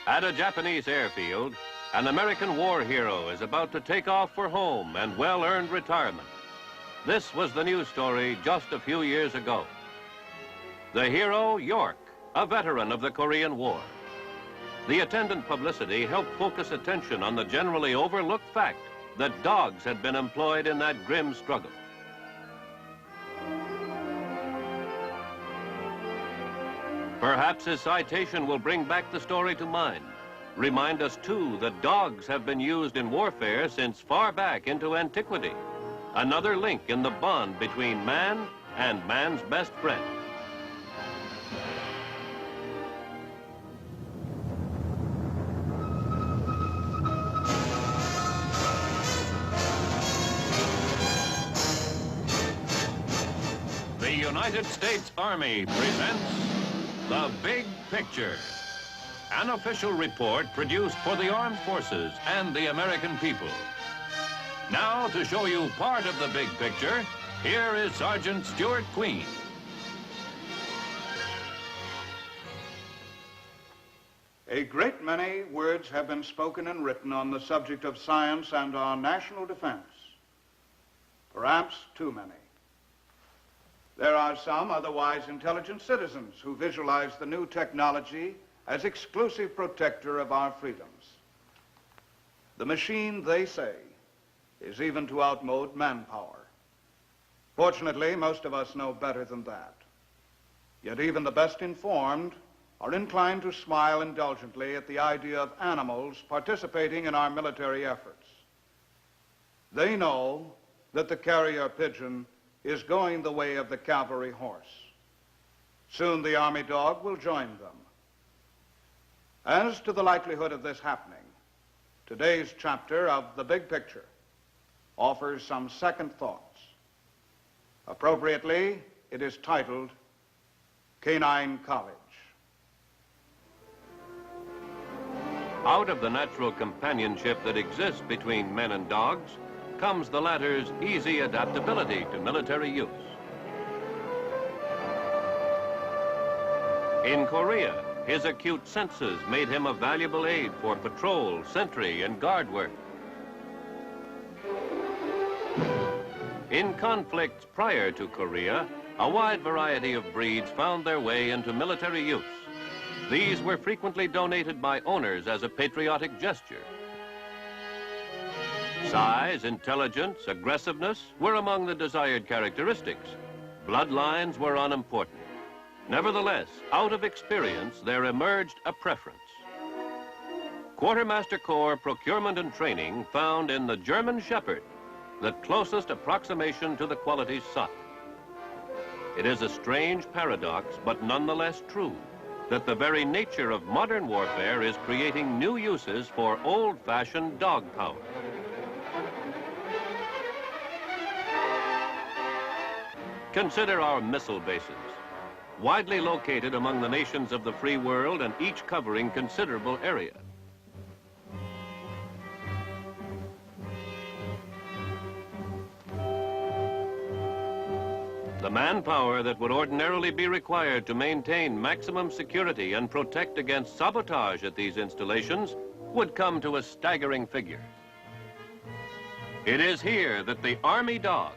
At a Japanese airfield, an American war hero is about to take off for home and well-earned retirement. This was the news story just a few years ago. The hero, York, a veteran of the Korean War. The attendant publicity helped focus attention on the generally overlooked fact that dogs had been employed in that grim struggle. Perhaps his citation will bring back the story to mind. Remind us, too, that dogs have been used in warfare since far back into antiquity. Another link in the bond between man and man's best friend. The United States Army presents The Big Picture, an official report produced for the armed forces and the American people. Now, to show you part of the big picture, here is Sergeant Stuart Queen. A great many words have been spoken and written on the subject of science and our national defense. Perhaps too many. There are some otherwise intelligent citizens who visualize the new technology as exclusive protector of our freedoms. The machine, they say, is even to outmode manpower. Fortunately, most of us know better than that. Yet even the best informed are inclined to smile indulgently at the idea of animals participating in our military efforts. They know that the carrier pigeon is going the way of the cavalry horse. Soon the army dog will join them. As to the likelihood of this happening, today's chapter of The Big Picture offers some second thoughts. Appropriately, it is titled Canine College. Out of the natural companionship that exists between men and dogs comes the latter's easy adaptability to military use. In Korea, his acute senses made him a valuable aid for patrol, sentry, and guard work. In conflicts prior to Korea, a wide variety of breeds found their way into military use. These were frequently donated by owners as a patriotic gesture. Size, intelligence, aggressiveness were among the desired characteristics. Bloodlines were unimportant. Nevertheless, out of experience, there emerged a preference. Quartermaster Corps procurement and training found in the German Shepherd the closest approximation to the qualities sought. It is a strange paradox, but nonetheless true, that the very nature of modern warfare is creating new uses for old-fashioned dog power. Consider our missile bases, widely located among the nations of the free world and each covering considerable area. The manpower that would ordinarily be required to maintain maximum security and protect against sabotage at these installations would come to a staggering figure. It is here that the Army dog,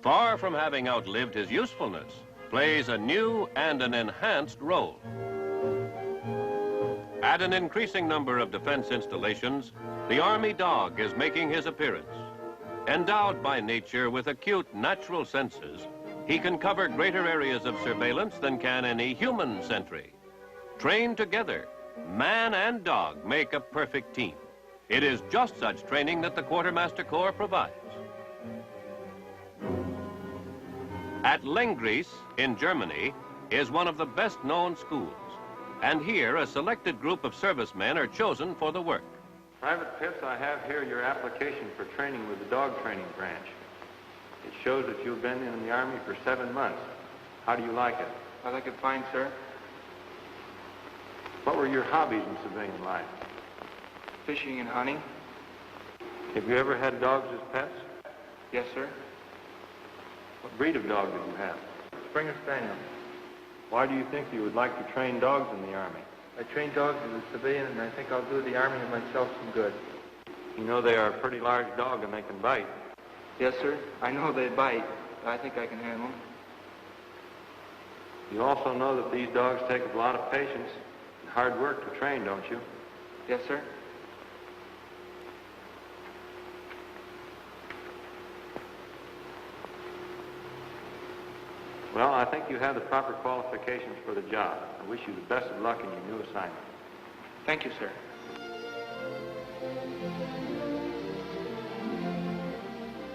far from having outlived his usefulness, plays a new and an enhanced role. At an increasing number of defense installations, the Army dog is making his appearance. Endowed by nature with acute natural senses, he can cover greater areas of surveillance than can any human sentry. Trained together, man and dog make a perfect team. It is just such training that the Quartermaster Corps provides. At Lenggries in Germany is one of the best-known schools, and here a selected group of servicemen are chosen for the work. Private Pitts, I have here your application for training with the dog training branch. It shows that you've been in the Army for 7 months. How do you like it? I like it fine, sir. What were your hobbies in civilian life? Fishing and hunting. Have you ever had dogs as pets? Yes, sir. What breed of dog did you have? Springer Spaniel. Why do you think you would like to train dogs in the Army? I train dogs as a civilian, and I think I'll do the Army and myself some good. You know they are a pretty large dog and they can bite. Yes, sir. I know they bite. I think I can handle them. You also know that these dogs take a lot of patience and hard work to train, don't you? Yes, sir. Well, I think you have the proper qualifications for the job. I wish you the best of luck in your new assignment. Thank you, sir.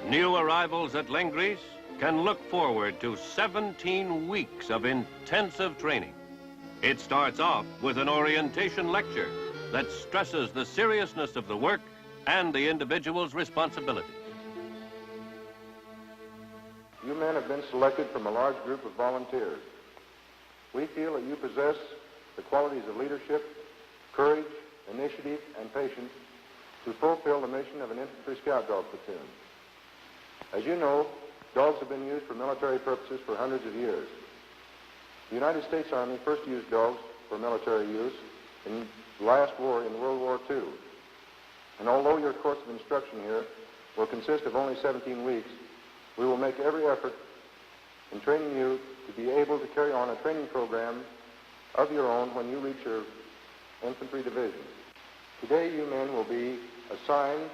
New arrivals at Lengries can look forward to 17 weeks of intensive training. It starts off with an orientation lecture that stresses the seriousness of the work and the individual's responsibilities. You men have been selected from a large group of volunteers. We feel that you possess the qualities of leadership, courage, initiative, and patience to fulfill the mission of an infantry scout dog platoon. As you know, dogs have been used for military purposes for hundreds of years. The United States Army first used dogs for military use in the last war in World War II. And although your course of instruction here will consist of only 17 weeks, we will make every effort in training you to be able to carry on a training program of your own when you reach your infantry division. Today, you men will be assigned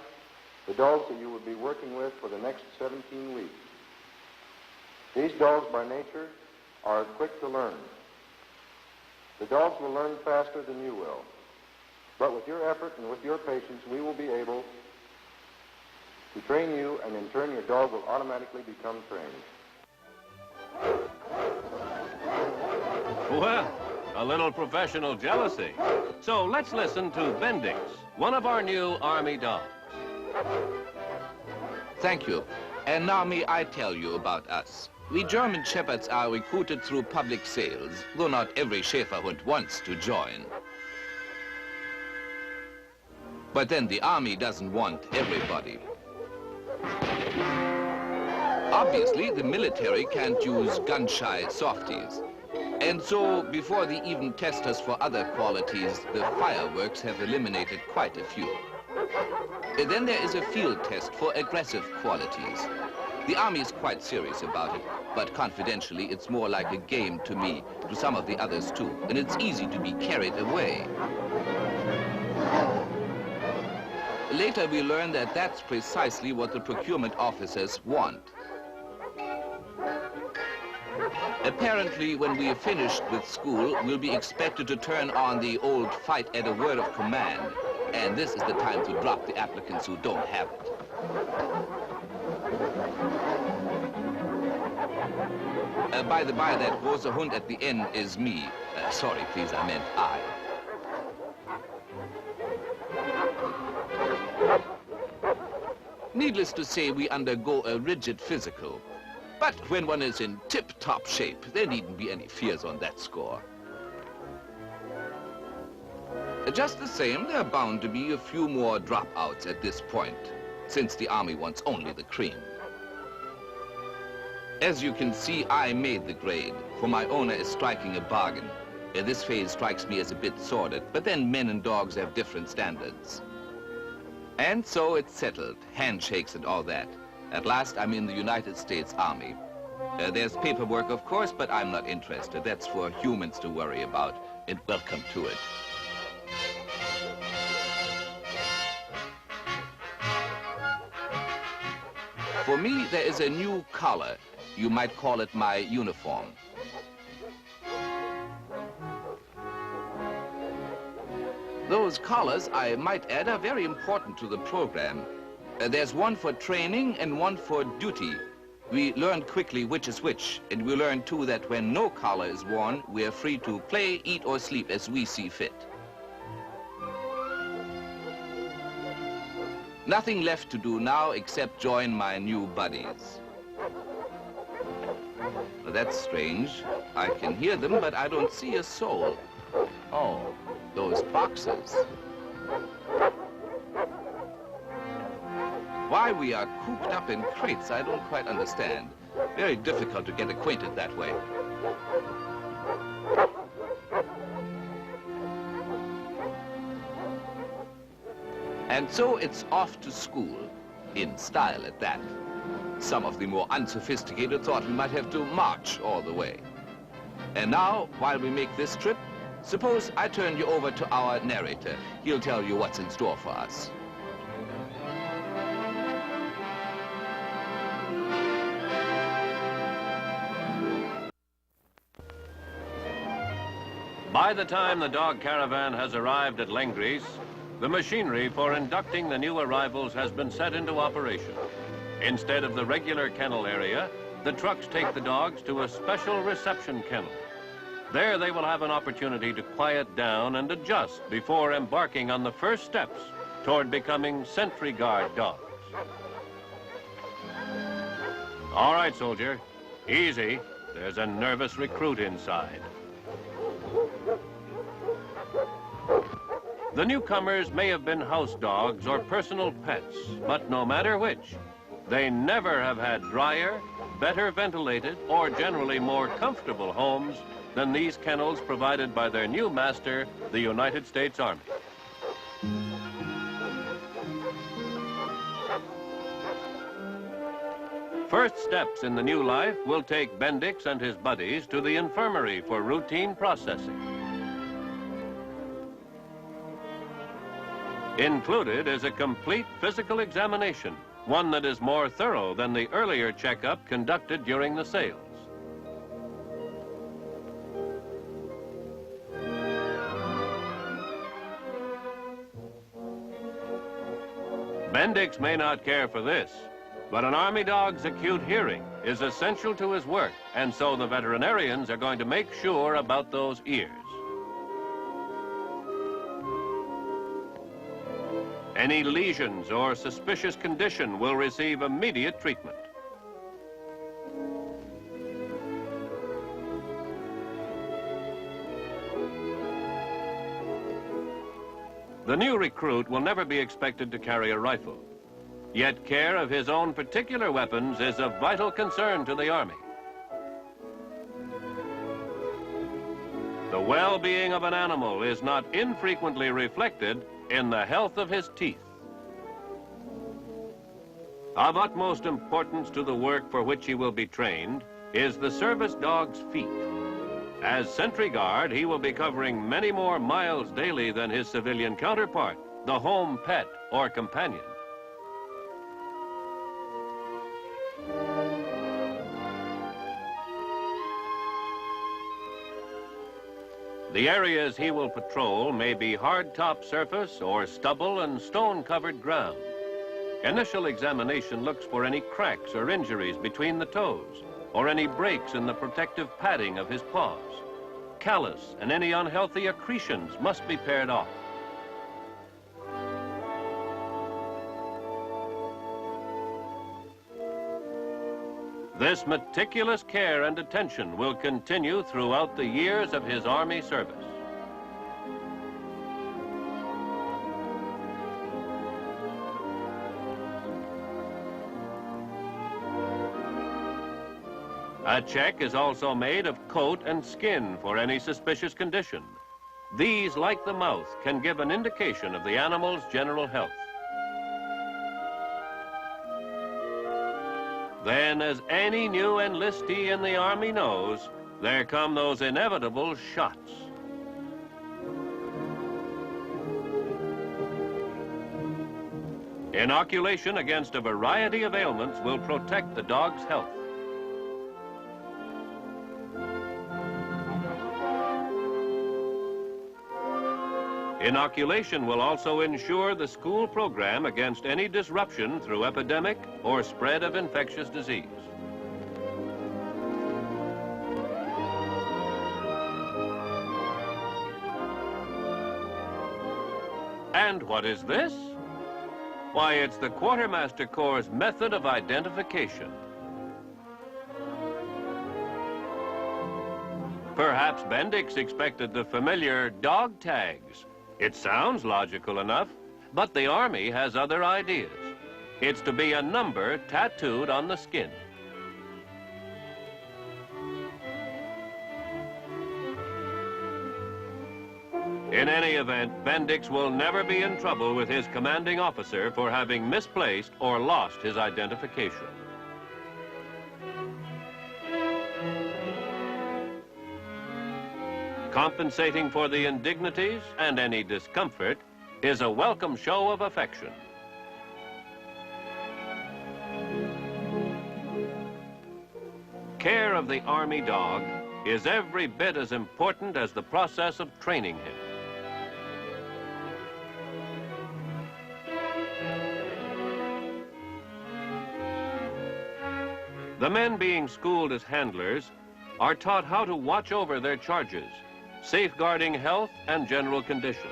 the dogs that you will be working with for the next 17 weeks. These dogs, by nature, are quick to learn. The dogs will learn faster than you will. But with your effort and with your patience, we will be able to train you, and in turn, your dog will automatically become trained. Well, a little professional jealousy. So let's listen to Bendix, one of our new Army dogs. Thank you. And now may I tell you about us. We German Shepherds are recruited through public sales, though not every Schäferhund wants to join. But then the Army doesn't want everybody. Obviously, the military can't use gun-shy softies. And so, before they even test us for other qualities, the fireworks have eliminated quite a few. Then there is a field test for aggressive qualities. The Army is quite serious about it, but confidentially, it's more like a game to me, to some of the others too, and it's easy to be carried away. Later, we learn that that's precisely what the procurement officers want. Apparently, when we are finished with school, we'll be expected to turn on the old fight at a word of command. And this is the time to drop the applicants who don't have it. By the by, that große Hund at the end is me. Sorry, please, I meant I. Needless to say, we undergo a rigid physical. But when one is in tip-top shape, there needn't be any fears on that score. Just the same, there are bound to be a few more dropouts at this point, since the Army wants only the cream. As you can see, I made the grade, for my owner is striking a bargain. This phase strikes me as a bit sordid, but then men and dogs have different standards. And so it's settled, handshakes and all that. At last, I'm in the United States Army. There's paperwork, of course, but I'm not interested. That's for humans to worry about, and welcome to it. For me, there is a new collar. You might call it my uniform. Those collars, I might add, are very important to the program. There's one for training and one for duty. We learn quickly which is which, and we learn too that when no collar is worn, we are free to play, eat, or sleep as we see fit. Nothing left to do now except join my new buddies. Well, that's strange. I can hear them, but I don't see a soul. Oh, those boxes. Why we are cooped up in crates, I don't quite understand. Very difficult to get acquainted that way. And so it's off to school, in style at that. Some of the more unsophisticated thought we might have to march all the way. And now, while we make this trip, suppose I turn you over to our narrator. He'll tell you what's in store for us. By the time the dog caravan has arrived at Lengries, the machinery for inducting the new arrivals has been set into operation. Instead of the regular kennel area, the trucks take the dogs to a special reception kennel. There they will have an opportunity to quiet down and adjust before embarking on the first steps toward becoming sentry guard dogs. All right, soldier, easy. There's a nervous recruit inside. The newcomers may have been house dogs or personal pets, but no matter which, they never have had drier, better ventilated, or generally more comfortable homes than these kennels provided by their new master, the United States Army. First steps in the new life will take Bendix and his buddies to the infirmary for routine processing. Included is a complete physical examination, one that is more thorough than the earlier checkup conducted during the sales. Bendix may not care for this, but an Army dog's acute hearing is essential to his work, and so the veterinarians are going to make sure about those ears. Any lesions or suspicious condition will receive immediate treatment. The new recruit will never be expected to carry a rifle. Yet care of his own particular weapons is of vital concern to the Army. The well-being of an animal is not infrequently reflected in the health of his teeth. Of utmost importance to the work for which he will be trained is the service dog's feet. As sentry guard, he will be covering many more miles daily than his civilian counterpart, the home pet or companion. The areas he will patrol may be hard-top surface or stubble and stone-covered ground. Initial examination looks for any cracks or injuries between the toes, or any breaks in the protective padding of his paws. Callus and any unhealthy accretions must be pared off. This meticulous care and attention will continue throughout the years of his Army service. A check is also made of coat and skin for any suspicious condition. These, like the mouth, can give an indication of the animal's general health. Then, as any new enlistee in the Army knows, there come those inevitable shots. Inoculation against a variety of ailments will protect the dog's health. Inoculation will also ensure the school program against any disruption through epidemic or spread of infectious disease. And what is this? Why, it's the Quartermaster Corps' method of identification. Perhaps Bendix expected the familiar dog tags. It sounds logical enough, but the Army has other ideas. It's to be a number tattooed on the skin. In any event, Bendix will never be in trouble with his commanding officer for having misplaced or lost his identification. Compensating for the indignities and any discomfort is a welcome show of affection. Care of the Army dog is every bit as important as the process of training him. The men being schooled as handlers are taught how to watch over their charges, safeguarding health and general condition.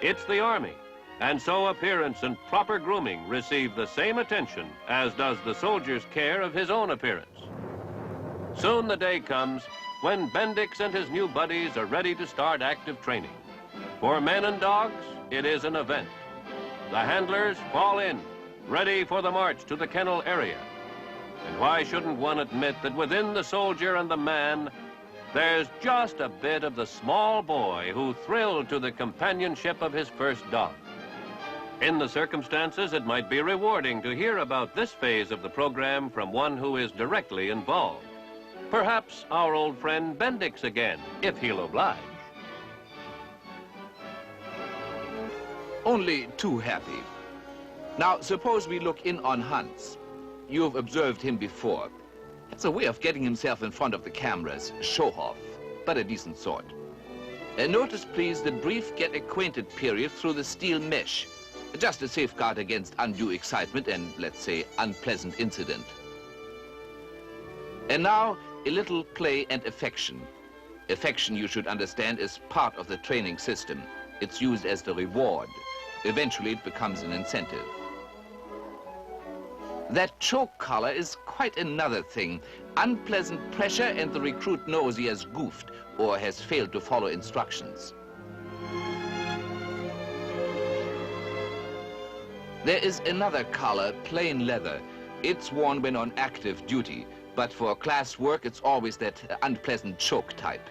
It's the Army, and so appearance and proper grooming receive the same attention as does the soldier's care of his own appearance. Soon the day comes when Bendix and his new buddies are ready to start active training. For men and dogs, it is an event. The handlers fall in, ready for the march to the kennel area. And why shouldn't one admit that within the soldier and the man, there's just a bit of the small boy who thrilled to the companionship of his first dog. In the circumstances, it might be rewarding to hear about this phase of the program from one who is directly involved. Perhaps our old friend Bendix again, if he'll oblige. Only too happy. Now, suppose we look in on Hans. You've observed him before. It's a way of getting himself in front of the cameras, show off, but a decent sort. Notice, please, the brief get-acquainted period through the steel mesh. Just a safeguard against undue excitement and, let's say, unpleasant incident. And now, a little play and affection. Affection, you should understand, is part of the training system. It's used as the reward. Eventually, it becomes an incentive. That choke collar is quite another thing. Unpleasant pressure, and the recruit knows he has goofed or has failed to follow instructions. There is another collar, plain leather. It's worn when on active duty, but for class work, it's always that unpleasant choke type.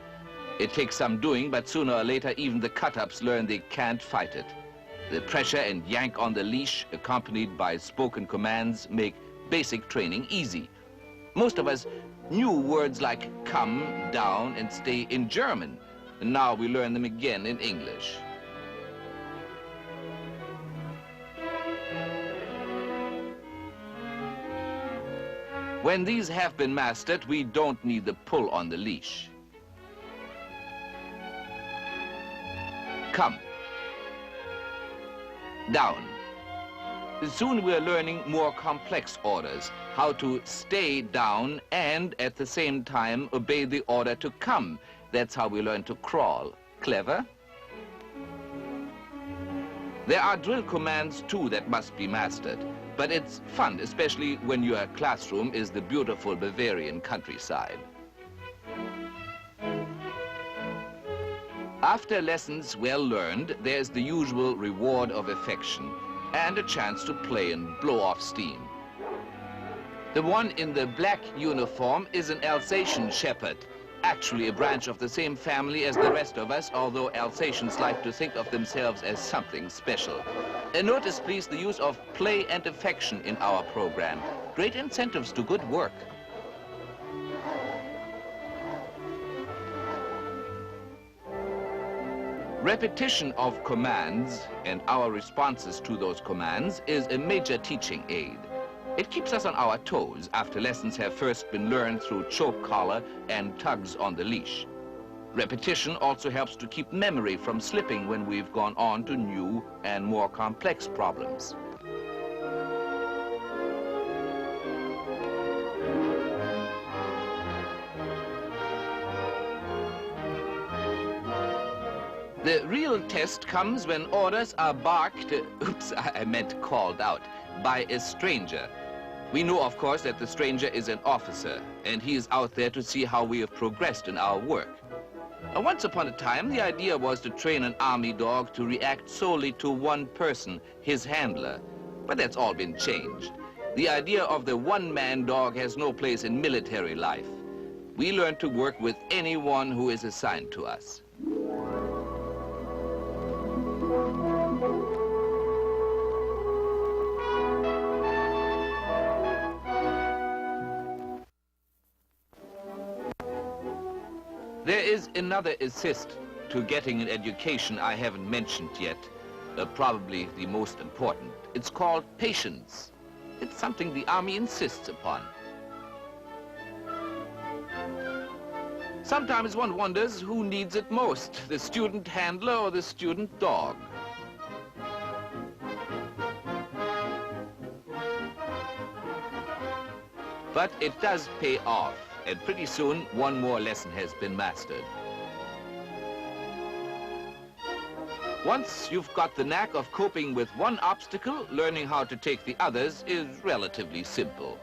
It takes some doing, but sooner or later, even the cut-ups learn they can't fight it. The pressure and yank on the leash, accompanied by spoken commands, make basic training easy. Most of us knew words like come, down, and stay in German. And now we learn them again in English. When these have been mastered, we don't need the pull on the leash. Come. Down. Soon we're learning more complex orders, how to stay down and at the same time obey the order to come. That's how we learn to crawl. Clever? There are drill commands too that must be mastered, but it's fun, especially when your classroom is the beautiful Bavarian countryside. After lessons well learned, there's the usual reward of affection and a chance to play and blow off steam. The one in the black uniform is an Alsatian shepherd, actually a branch of the same family as the rest of us, although Alsatians like to think of themselves as something special. Notice, please, the use of play and affection in our program. Great incentives to good work. Repetition of commands and our responses to those commands is a major teaching aid. It keeps us on our toes after lessons have first been learned through choke collar and tugs on the leash. Repetition also helps to keep memory from slipping when we've gone on to new and more complex problems. The real test comes when orders are barked, I meant called out, by a stranger. We know, of course, that the stranger is an officer, and he is out there to see how we have progressed in our work. Once upon a time, the idea was to train an army dog to react solely to one person, his handler. But that's all been changed. The idea of the one-man dog has no place in military life. We learn to work with anyone who is assigned to us. There is another assist to getting an education I haven't mentioned yet, probably the most important. It's called patience. It's something the Army insists upon. Sometimes one wonders who needs it most, the student handler or the student dog. But it does pay off, and pretty soon one more lesson has been mastered. Once you've got the knack of coping with one obstacle, learning how to take the others is relatively simple.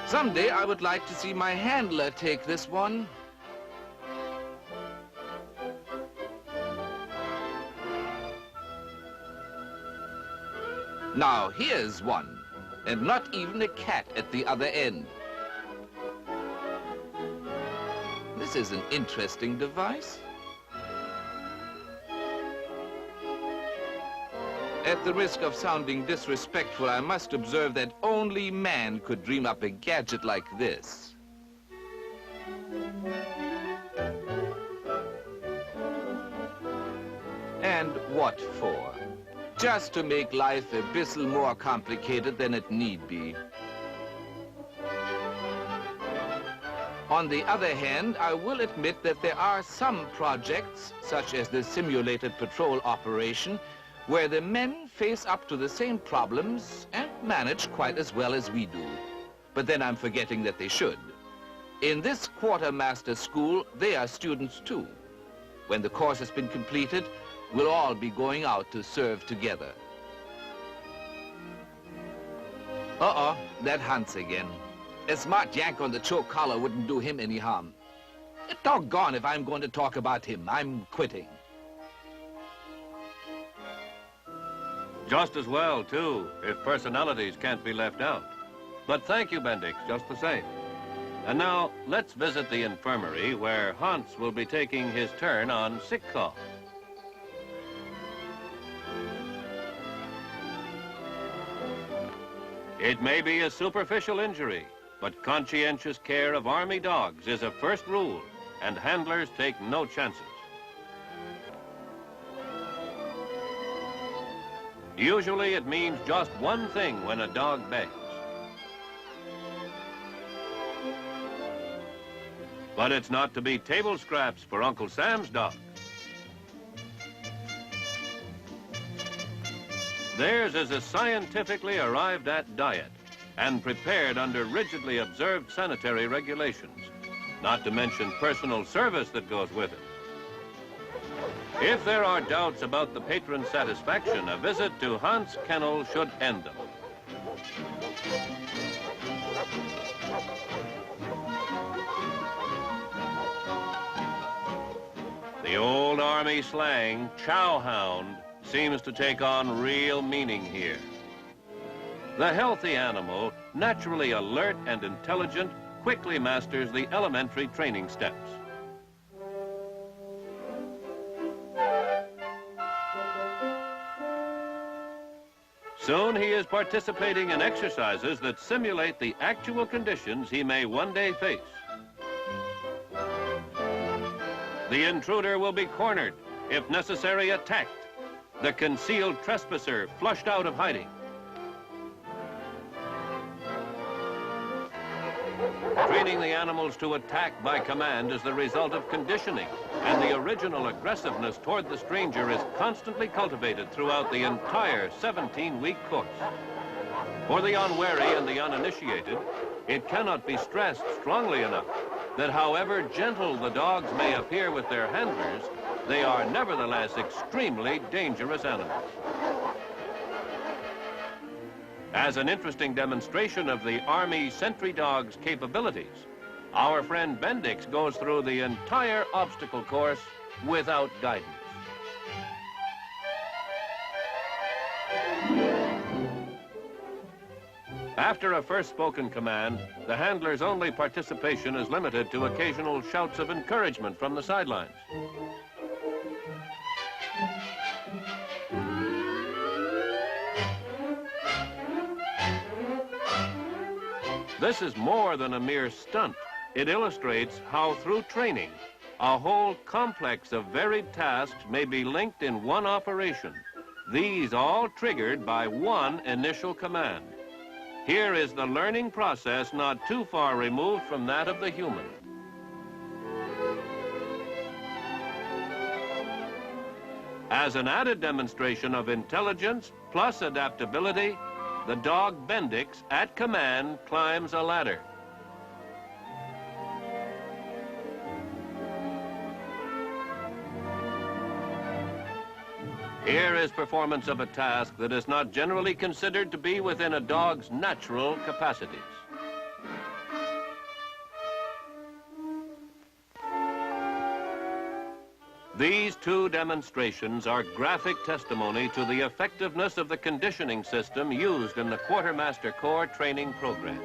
Someday I would like to see my handler take this one. Now here's one, and not even a cat at the other end. This is an interesting device. At the risk of sounding disrespectful, I must observe that only man could dream up a gadget like this. And what for? Just to make life a bissel more complicated than it need be. On the other hand, I will admit that there are some projects, such as the simulated patrol operation, where the men face up to the same problems and manage quite as well as we do. But then I'm forgetting that they should. In this quartermaster school, they are students too. When the course has been completed, we'll all be going out to serve together. Uh-oh, that Hans again. A smart yank on the choke collar wouldn't do him any harm. Doggone if I'm going to talk about him. I'm quitting. Just as well, too, if personalities can't be left out. But thank you, Bendix, just the same. And now, let's visit the infirmary where Hans will be taking his turn on sick call. It may be a superficial injury, but conscientious care of Army dogs is a first rule, and handlers take no chances. Usually it means just one thing when a dog begs. But it's not to be table scraps for Uncle Sam's dog. Theirs is a scientifically arrived at diet and prepared under rigidly observed sanitary regulations, not to mention personal service that goes with it. If there are doubts about the patron's satisfaction, a visit to Hans' kennel should end them. The old Army slang, chow hound, seems to take on real meaning here. The healthy animal, naturally alert and intelligent, quickly masters the elementary training steps. Soon he is participating in exercises that simulate the actual conditions he may one day face. The intruder will be cornered, if necessary attacked. The concealed trespasser flushed out of hiding. Training the animals to attack by command is the result of conditioning, and the original aggressiveness toward the stranger is constantly cultivated throughout the entire 17-week course. For the unwary and the uninitiated, it cannot be stressed strongly enough that however gentle the dogs may appear with their handlers, they are nevertheless extremely dangerous animals. As an interesting demonstration of the Army sentry dog's capabilities, our friend Bendix goes through the entire obstacle course without guidance. After a first spoken command, the handler's only participation is limited to occasional shouts of encouragement from the sidelines. This is more than a mere stunt. It illustrates how through training, a whole complex of varied tasks may be linked in one operation. These all triggered by one initial command. Here is the learning process not too far removed from that of the human. As an added demonstration of intelligence plus adaptability, the dog Bendix, at command, climbs a ladder. Here is performance of a task that is not generally considered to be within a dog's natural capacities. These two demonstrations are graphic testimony to the effectiveness of the conditioning system used in the Quartermaster Corps training program.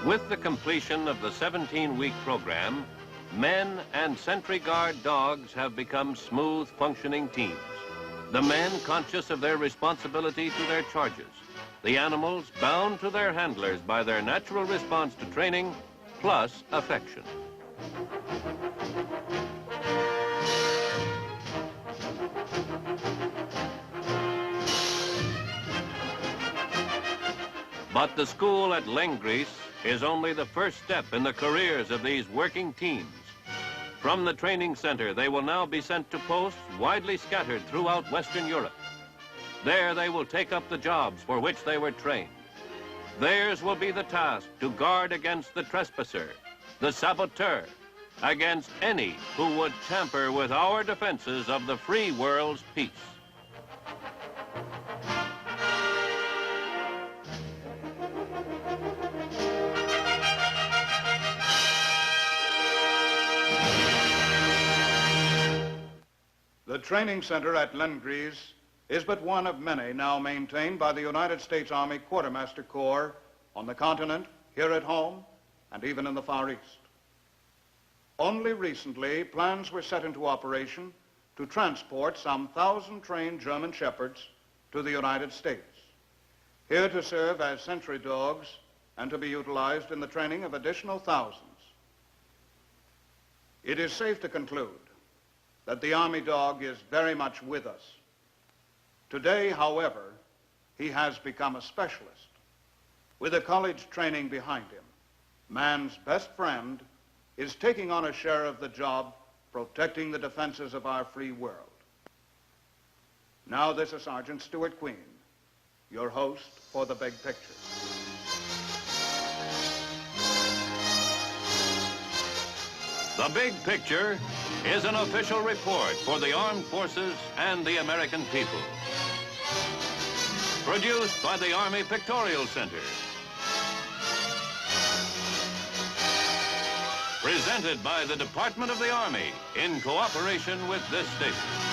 With the completion of the 17-week program, men and sentry guard dogs have become smooth functioning teams. The men conscious of their responsibility to their charges. The animals bound to their handlers by their natural response to training, plus affection. But the school at Lengries is only the first step in the careers of these working teams. From the training center, they will now be sent to posts widely scattered throughout Western Europe. There they will take up the jobs for which they were trained. Theirs will be the task to guard against the trespasser, the saboteur, against any who would tamper with our defenses of the free world's peace. The training center at Lengries is but one of many now maintained by the United States Army Quartermaster Corps on the continent, here at home, and even in the Far East. Only recently, plans were set into operation to transport some 1,000 trained German Shepherds to the United States, here to serve as sentry dogs and to be utilized in the training of additional thousands. It is safe to conclude that the Army dog is very much with us. Today, however, he has become a specialist. With a college training behind him, man's best friend is taking on a share of the job protecting the defenses of our free world. Now this is Sergeant Stuart Queen, your host for The Big Picture. The Big Picture is an official report for the armed forces and the American people. Produced by the Army Pictorial Center. Presented by the Department of the Army in cooperation with this station.